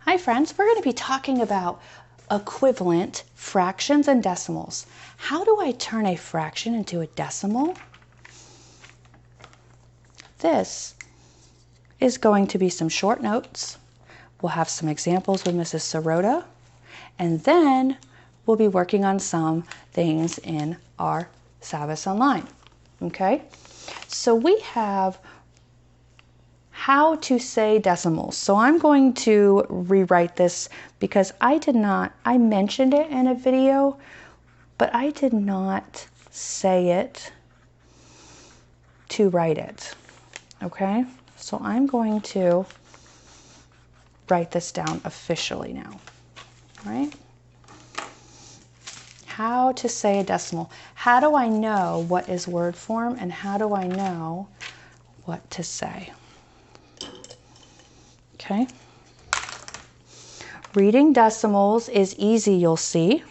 Hi friends, we're going to be talking about equivalent fractions and decimals. How do I turn a fraction into a decimal? This is going to be some short notes. We'll have some examples with Mrs. Sirota, and then we'll be working on some things in our Savvas Online. Okay? So we have how to say decimals. So I'm going to rewrite this because I mentioned it in a video, but I did not say it to write it. Okay? So I'm going to write this down officially now. All right? How to say a decimal. How do I know what is word form and how do I know what to say? Okay. Reading decimals is easy, you'll see.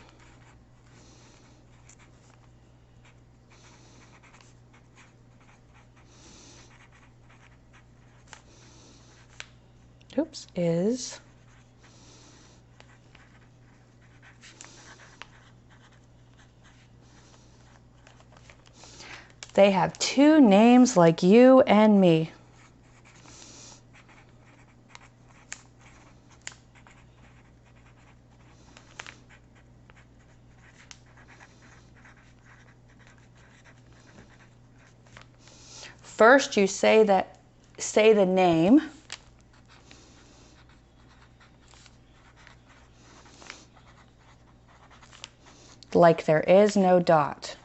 Is they have two names like you and me. First, you say the name. Like there is no dot.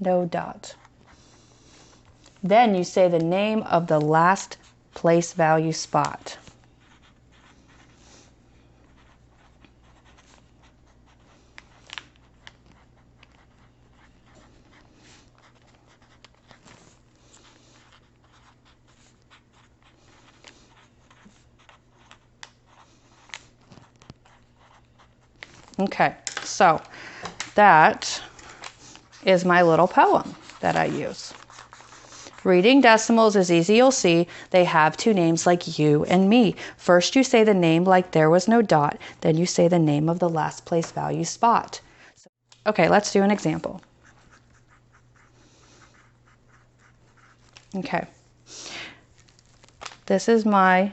No dot. Then you say the name of the last place value spot. Okay, so that is my little poem that I use. Reading decimals is easy, you'll see. They have two names like you and me. First you say the name like there was no dot, then you say the name of the last place value spot. Okay, let's do an example. Okay. This is my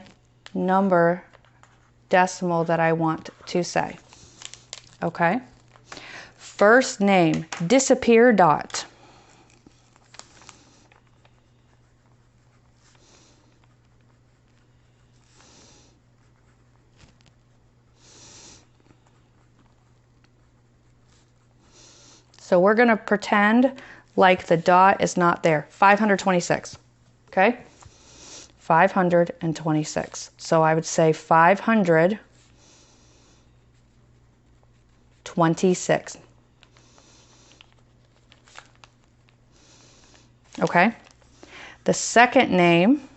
number decimal that I want to say. Okay? First name, disappear dot. So we're going to pretend like the dot is not there. 526. Okay? 526. So I would say 526. Okay? The second name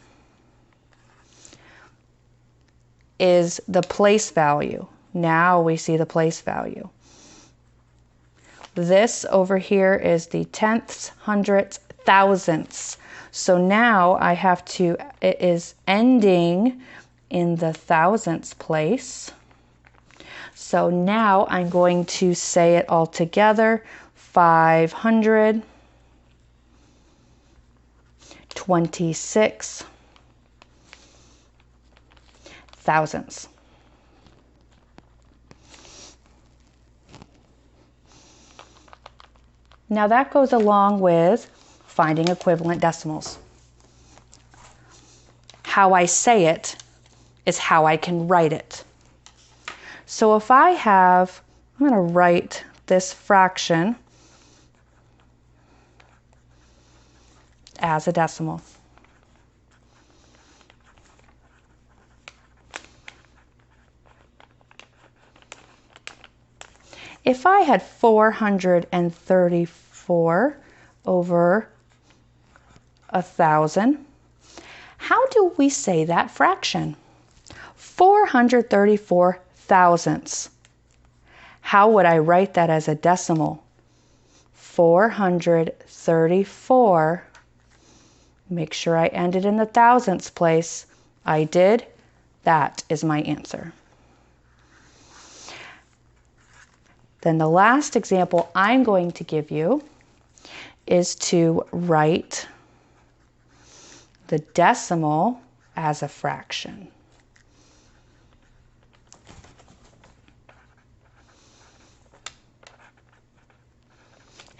is the place value. Now we see the place value. This over here is the tenths, hundredths, thousandths. So now I have to, it is ending in the thousandths place. So now I'm going to say it all together. 526 thousandths. Now that goes along with finding equivalent decimals. How I say it is how I can write it. So if I have, I'm going to write this fraction as a decimal. If I had 434 over 1,000, how do we say that fraction? 434 thousandths. How would I write that as a decimal? 434. Make sure I ended in the thousandths place. I did. That is my answer. Then the last example I'm going to give you is to write the decimal as a fraction.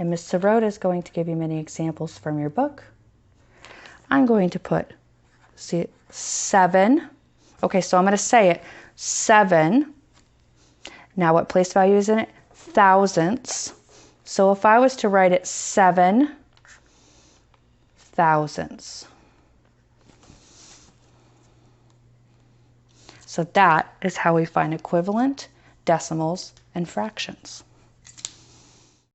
And Ms. Sirota is going to give you many examples from your book. I'm going to put, see, 7. Okay, so I'm going to say it. 7. Now what place value is in it? Thousandths. So if I was to write it 7 thousandths. So that is how we find equivalent, decimals, and fractions.